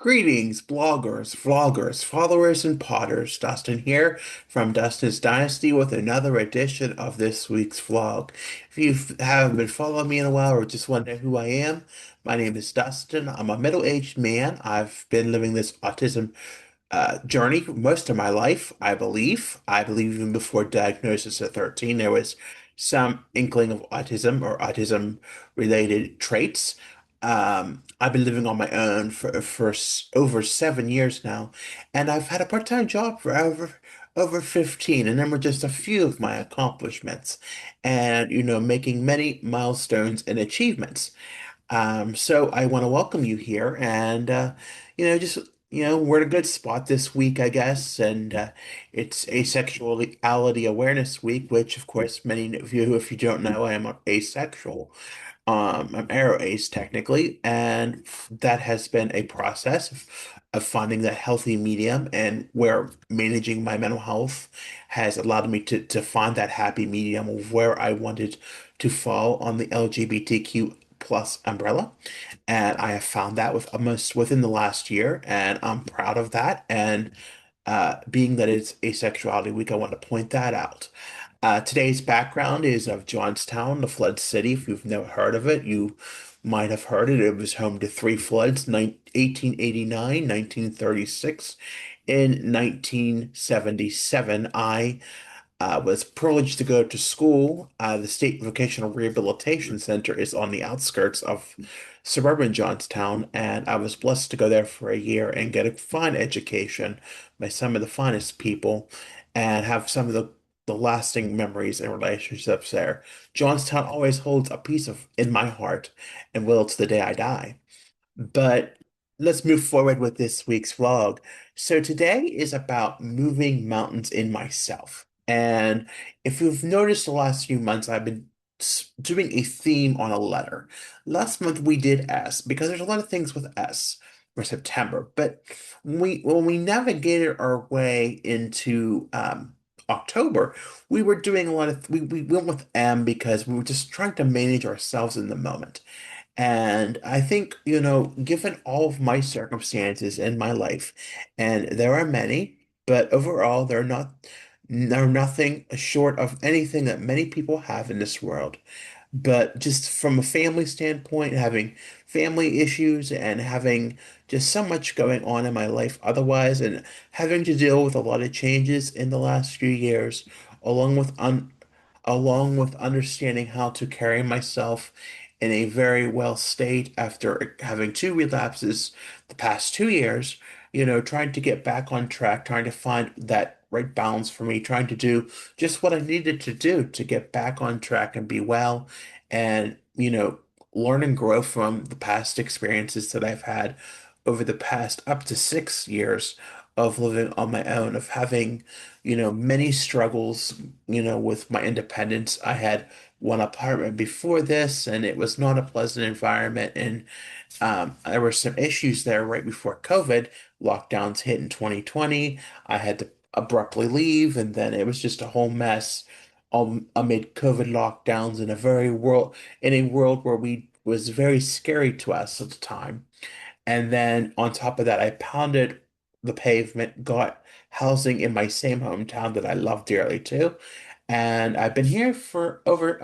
Greetings, bloggers, vloggers, followers, and potters. Dustin here from Dustin's Dynasty with another edition of this week's vlog. If you haven't been following me in a while or just wonder who I am, my name is Dustin. I'm a middle-aged man. I've been living this autism journey most of my life, I believe. I believe even before diagnosis at 13, there was some inkling of autism or autism-related traits. I've been living on my own for over 7 years now, and I've had a part-time job for over 15, and them were just a few of my accomplishments, and making many milestones and achievements. So I want to welcome you here, and just we're in a good spot this week, I guess, and it's Asexuality Awareness Week, which, of course, many of you, if you don't know, I am asexual. I'm ace technically, and that has been a process of finding that healthy medium, and where managing my mental health has allowed me to find that happy medium of where I wanted to fall on the LGBTQ plus umbrella. And I have found that with almost within the last year, and I'm proud of that. And being that it's Asexuality Week, I want to point that out. Today's background is of Johnstown, the flood city. If you've never heard of it, you might have heard it. It was home to three floods, 1889, 1936, and 1977. I was privileged to go to school. The State Vocational Rehabilitation Center is on the outskirts of suburban Johnstown, and I was blessed to go there for a year and get a fine education by some of the finest people and have some of the lasting memories and relationships there. Johnstown always holds a piece of in my heart and will to the day I die. But let's move forward with this week's vlog. So today is about moving mountains in myself. And if you've noticed the last few months, I've been doing a theme on a letter. Last month we did S because there's a lot of things with S for September. But when we navigated our way into October, we were doing a lot of we went with M because we were just trying to manage ourselves in the moment. And I think, given all of my circumstances in my life, and there are many, but overall, they're nothing short of anything that many people have in this world. But just from a family standpoint, having family issues and having just so much going on in my life otherwise, and having to deal with a lot of changes in the last few years, along with along with understanding how to carry myself in a very well state after having two relapses the past 2 years, trying to get back on track, trying to find that right balance for me, trying to do just what I needed to do to get back on track and be well and, learn and grow from the past experiences that I've had over the past up to 6 years of living on my own, of having, many struggles, with my independence. I had one apartment before this, and it was not a pleasant environment. And there were some issues there right before COVID. Lockdowns hit in 2020. I had to abruptly leave, and then it was just a whole mess amid COVID lockdowns in a world where we was very scary to us at the time. And then on top of that, I pounded the pavement, got housing in my same hometown that I love dearly too. And I've been here for over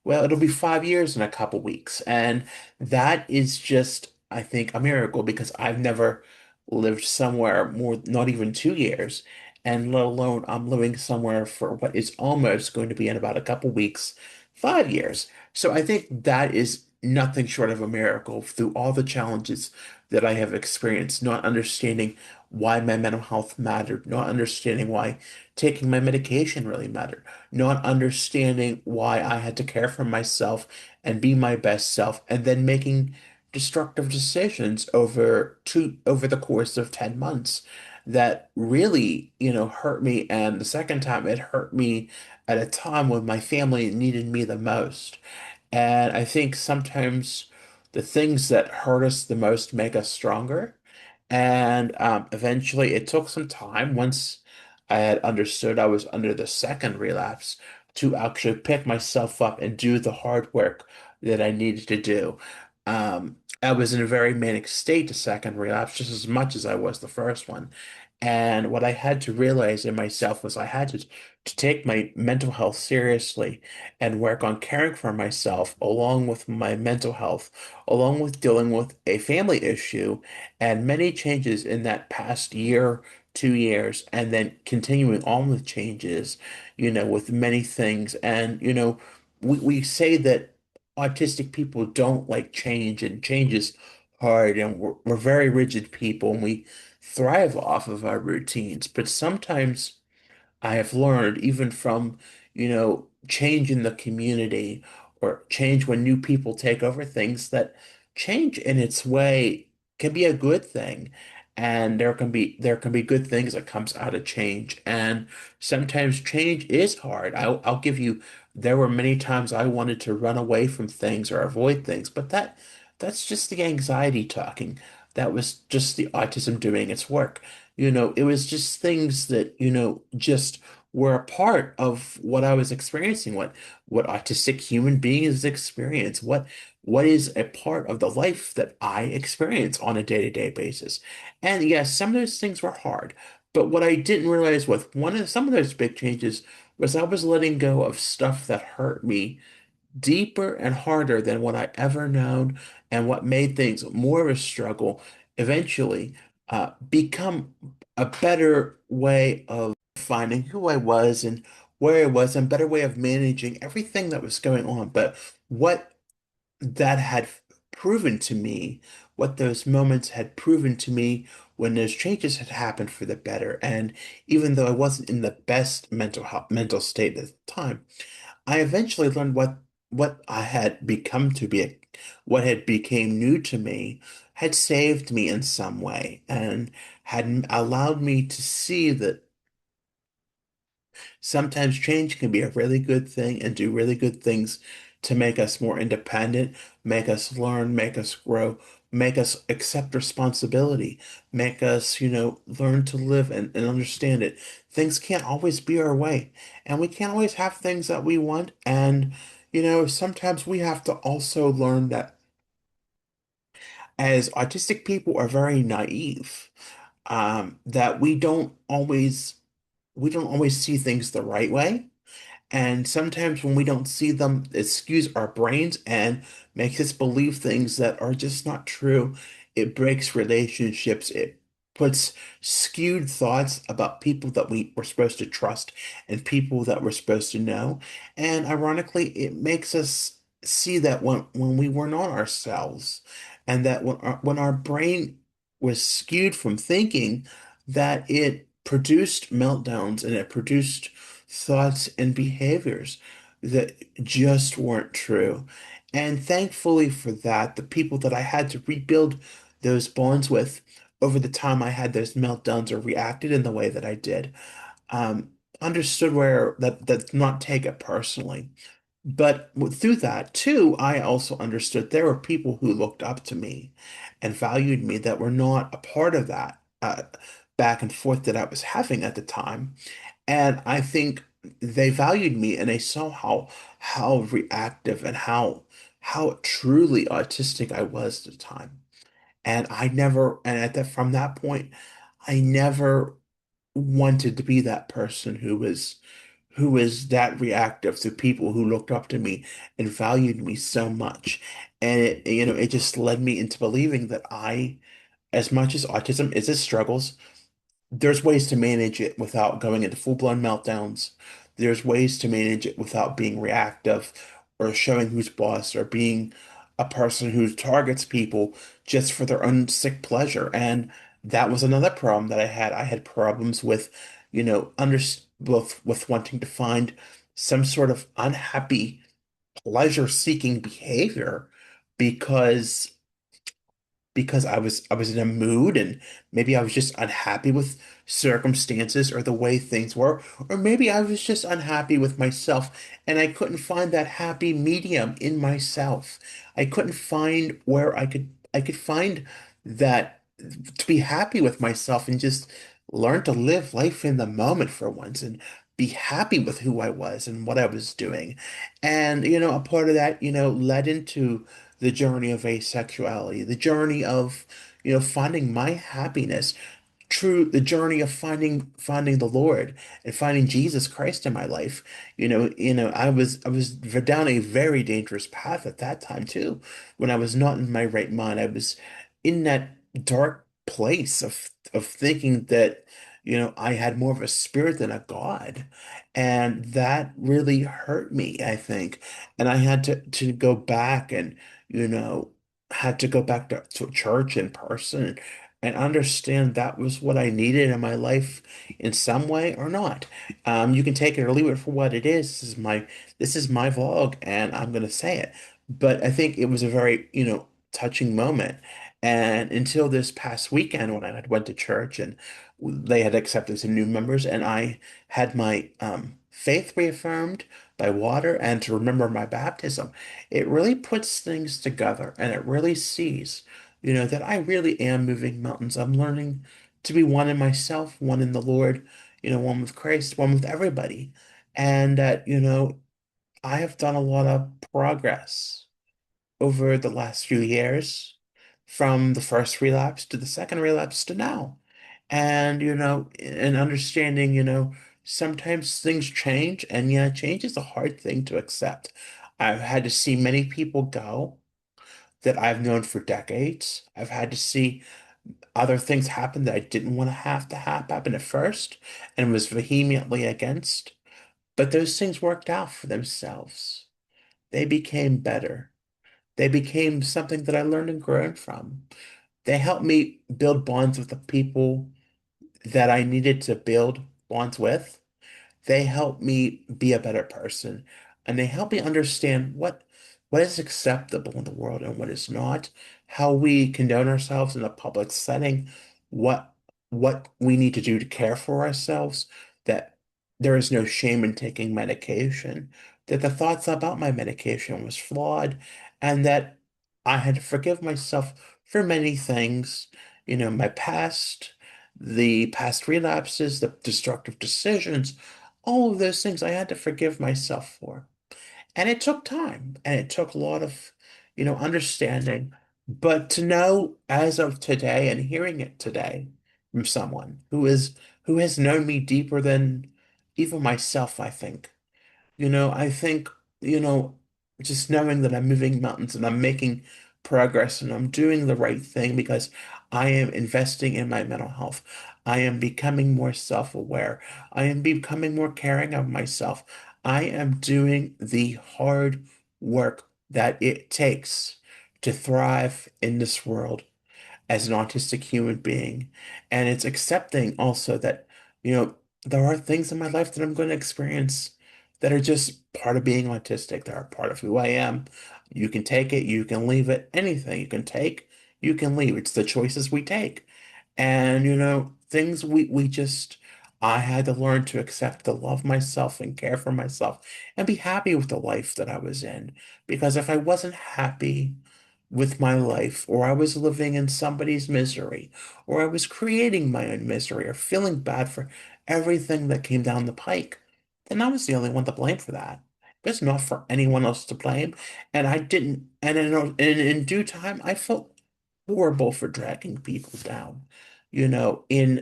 well, it'll be 5 years in a couple weeks. And that is just, I think, a miracle because I've never lived somewhere more, not even 2 years. And let alone I'm living somewhere for what is almost going to be in about a couple weeks, 5 years. So I think that is nothing short of a miracle through all the challenges that I have experienced, not understanding why my mental health mattered, not understanding why taking my medication really mattered, not understanding why I had to care for myself and be my best self, and then making destructive decisions over the course of 10 months that really, hurt me. And the second time it hurt me at a time when my family needed me the most. And I think sometimes the things that hurt us the most make us stronger. And eventually, it took some time once I had understood I was under the second relapse to actually pick myself up and do the hard work that I needed to do. I was in a very manic state the second relapse, just as much as I was the first one. And what I had to realize in myself was I had to take my mental health seriously and work on caring for myself along with my mental health, along with dealing with a family issue and many changes in that past year, 2 years, and then continuing on with changes, with many things. And, we say that autistic people don't like change, and change is hard, and we're very rigid people, and we thrive off of our routines. But sometimes I have learned, even from, change in the community or change when new people take over things, that change in its way can be a good thing. And there can be good things that comes out of change. And sometimes change is hard. I'll give you, there were many times I wanted to run away from things or avoid things, but that's just the anxiety talking. That was just the autism doing its work. It was just things that, just were a part of what I was experiencing, what autistic human beings experience, what is a part of the life that I experience on a day-to-day basis. And yes, some of those things were hard, but what I didn't realize with some of those big changes was I was letting go of stuff that hurt me deeper and harder than what I ever known, and what made things more of a struggle eventually become a better way of finding who I was and where I was, and better way of managing everything that was going on. But what that had proven to me, what those moments had proven to me when those changes had happened for the better, and even though I wasn't in the best mental state at the time, I eventually learned what I had become to be, what had became new to me, had saved me in some way, and had allowed me to see that sometimes change can be a really good thing and do really good things to make us more independent, make us learn, make us grow, make us accept responsibility, make us, learn to live and understand it. Things can't always be our way, and we can't always have things that we want. And, sometimes we have to also learn that as autistic people are very naive, that we don't always see things the right way. And sometimes when we don't see them, it skews our brains and makes us believe things that are just not true. It breaks relationships. It puts skewed thoughts about people that we were supposed to trust and people that we're supposed to know. And ironically, it makes us see that when we were not ourselves, and that when our brain was skewed from thinking, that it produced meltdowns and it produced thoughts and behaviors that just weren't true. And thankfully for that, the people that I had to rebuild those bonds with over the time I had those meltdowns or reacted in the way that I did, um, understood where that not take it personally. But through that too, I also understood there were people who looked up to me and valued me that were not a part of that back and forth that I was having at the time. And I think they valued me, and they saw how reactive and how truly autistic I was at the time. And from that point, I never wanted to be that person who was that reactive to people who looked up to me and valued me so much. And it just led me into believing that as much as autism is its struggles, there's ways to manage it without going into full-blown meltdowns. There's ways to manage it without being reactive or showing who's boss or being a person who targets people just for their own sick pleasure. And that was another problem that I had. I had problems with, under with wanting to find some sort of unhappy pleasure-seeking behavior because I was in a mood, and maybe I was just unhappy with circumstances or the way things were, or maybe I was just unhappy with myself and I couldn't find that happy medium in myself. I couldn't find where I could find that to be happy with myself and just learn to live life in the moment for once and be happy with who I was and what I was doing. And a part of that, led into the journey of asexuality, the journey of, finding my happiness, the journey of finding the Lord and finding Jesus Christ in my life. I was down a very dangerous path at that time too, when I was not in my right mind. I was in that dark place of thinking that, I had more of a spirit than a God. And that really hurt me, I think. And I had to go back and, you know, had to go back to church in person and understand that was what I needed in my life in some way or not. You can take it or leave it for what it is. This is my vlog, and I'm gonna say it. But I think it was a very, touching moment. And until this past weekend, when I had went to church and they had accepted some new members, and I had my faith reaffirmed by water and to remember my baptism, it really puts things together, and it really sees, that I really am moving mountains. I'm learning to be one in myself, one in the Lord, one with Christ, one with everybody. And that, I have done a lot of progress over the last few years, from the first relapse to the second relapse to now. And, and understanding, sometimes things change, and yeah, change is a hard thing to accept. I've had to see many people go that I've known for decades. I've had to see other things happen that I didn't want to have to happen at first and was vehemently against. But those things worked out for themselves. They became better. They became something that I learned and grown from. They helped me build bonds with the people that I needed to build bonds with. They help me be a better person, and they help me understand what is acceptable in the world and what is not, how we condone ourselves in a public setting, what what we need to do to care for ourselves, that there is no shame in taking medication, that the thoughts about my medication was flawed, and that I had to forgive myself for many things, my past, the past relapses, the destructive decisions, all of those things I had to forgive myself for. And it took time, and it took a lot of, understanding. But to know as of today and hearing it today from someone who has known me deeper than even myself, I think. I think, you know, just knowing that I'm moving mountains and I'm making progress and I'm doing the right thing because I am investing in my mental health. I am becoming more self-aware. I am becoming more caring of myself. I am doing the hard work that it takes to thrive in this world as an autistic human being. And it's accepting also that, there are things in my life that I'm going to experience that are just part of being autistic. They're a part of who I am. You can take it, you can leave it, anything you can take, you can leave. It's the choices we take. And, things we just, I had to learn to accept, to love myself and care for myself and be happy with the life that I was in. Because if I wasn't happy with my life, or I was living in somebody's misery, or I was creating my own misery, or feeling bad for everything that came down the pike, then I was the only one to blame for that. There's not for anyone else to blame. And I didn't, and in due time, I felt horrible for dragging people down, in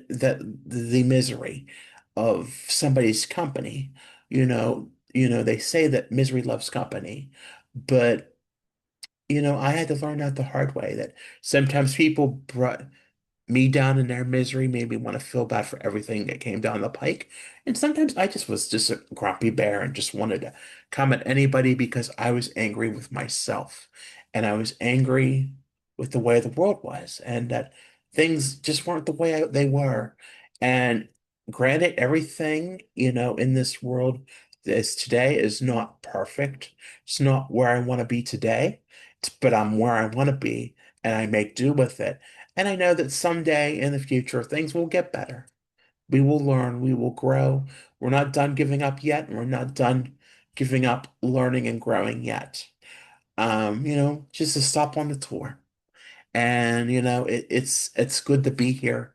the misery of somebody's company. They say that misery loves company, but I had to learn that the hard way, that sometimes people brought me down in their misery, made me want to feel bad for everything that came down the pike. And sometimes I just was just a grumpy bear and just wanted to come at anybody because I was angry with myself. And I was angry with the way the world was, and that things just weren't the way they were. And granted, everything, in this world is today is not perfect. It's not where I want to be today, but I'm where I want to be, and I make do with it. And I know that someday in the future, things will get better. We will learn, we will grow. We're not done giving up yet, and we're not done giving up learning and growing yet. Just to stop on the tour. And, it's good to be here.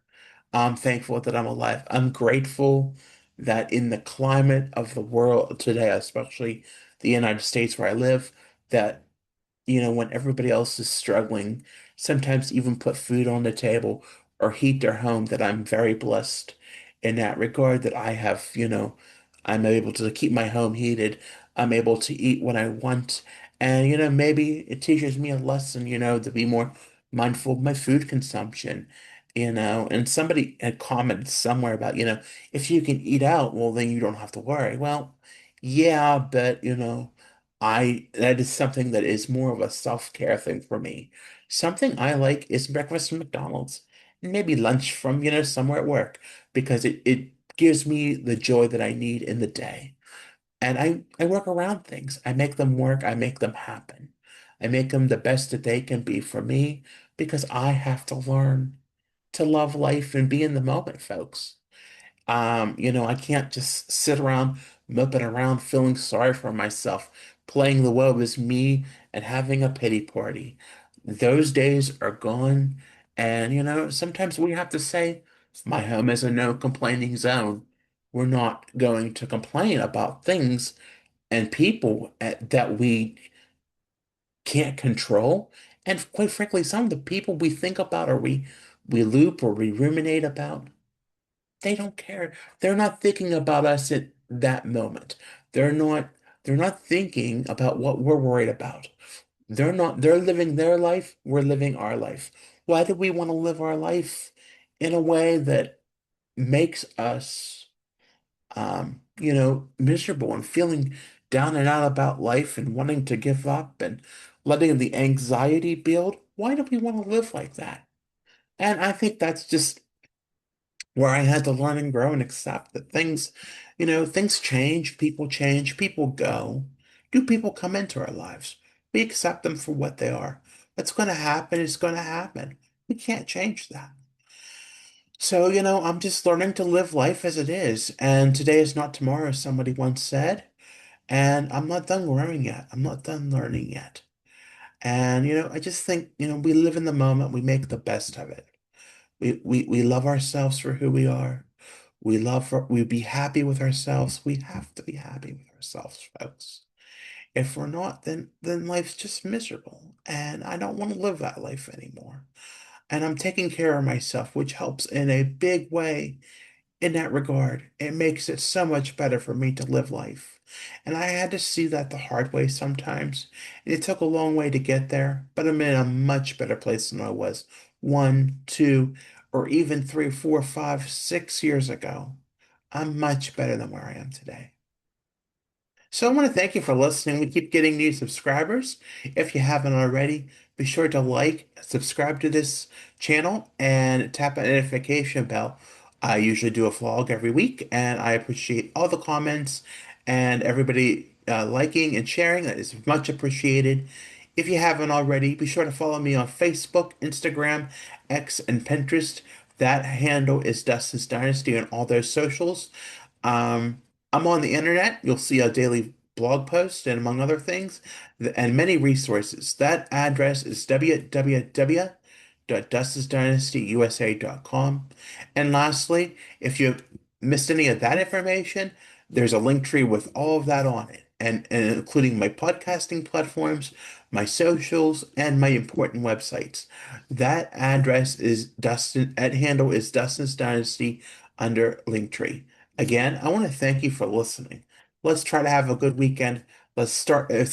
I'm thankful that I'm alive. I'm grateful that in the climate of the world today, especially the United States where I live, that when everybody else is struggling, sometimes even put food on the table or heat their home, that I'm very blessed in that regard, that I have, I'm able to keep my home heated. I'm able to eat when I want. And, maybe it teaches me a lesson, to be more mindful of my food consumption. And somebody had commented somewhere about, if you can eat out, well, then you don't have to worry. Well, yeah, but that is something that is more of a self-care thing for me. Something I like is breakfast from McDonald's, and maybe lunch from, somewhere at work, because it gives me the joy that I need in the day. And I work around things. I make them work, I make them happen. I make them the best that they can be for me, because I have to learn to love life and be in the moment, folks. I can't just sit around moping around feeling sorry for myself, playing the woe is me and having a pity party. Those days are gone. And, sometimes we have to say, my home is a no complaining zone. We're not going to complain about things and people that we can't control. And quite frankly, some of the people we think about, or we loop or we ruminate about, they don't care. They're not thinking about us at that moment. They're not they're not thinking about what we're worried about. They're living their life, we're living our life. Why do we want to live our life in a way that makes us miserable and feeling down and out about life and wanting to give up and letting the anxiety build? Why do we want to live like that? And I think that's just where I had to learn and grow and accept that things change, people go. New people come into our lives. We accept them for what they are. What's going to happen is going to happen. We can't change that. So, I'm just learning to live life as it is. And today is not tomorrow, as somebody once said. And I'm not done growing yet. I'm not done learning yet. And, I just think, we live in the moment. We make the best of it. We love ourselves for who we are. We be happy with ourselves. We have to be happy with ourselves, folks. If we're not, then life's just miserable. And I don't want to live that life anymore. And I'm taking care of myself, which helps in a big way in that regard. It makes it so much better for me to live life. And I had to see that the hard way sometimes. And it took a long way to get there, but I'm in a much better place than I was 1, 2, or even 3, 4, 5, 6 years ago. I'm much better than where I am today. So I want to thank you for listening. We keep getting new subscribers. If you haven't already, be sure to like, subscribe to this channel, and tap that notification bell. I usually do a vlog every week, and I appreciate all the comments and everybody liking and sharing. That is much appreciated. If you haven't already, be sure to follow me on Facebook, Instagram, X, and Pinterest. That handle is Dustin's Dynasty on all those socials. Um, I'm on the internet. You'll see a daily blog post and among other things, and many resources. That address is www.dustinsdynastyusa.com. And lastly, if you missed any of that information, there's a link tree with all of that on it, and including my podcasting platforms, my socials, and my important websites. That address is handle is Dustin's Dynasty under Linktree. Again, I want to thank you for listening. Let's try to have a good weekend. It's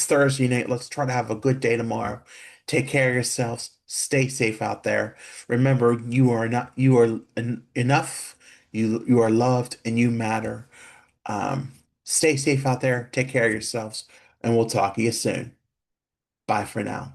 Thursday night. Let's try to have a good day tomorrow. Take care of yourselves. Stay safe out there. Remember, you are enough. You are loved and you matter. Um, Stay safe out there. Take care of yourselves, and we'll talk to you soon. Bye for now.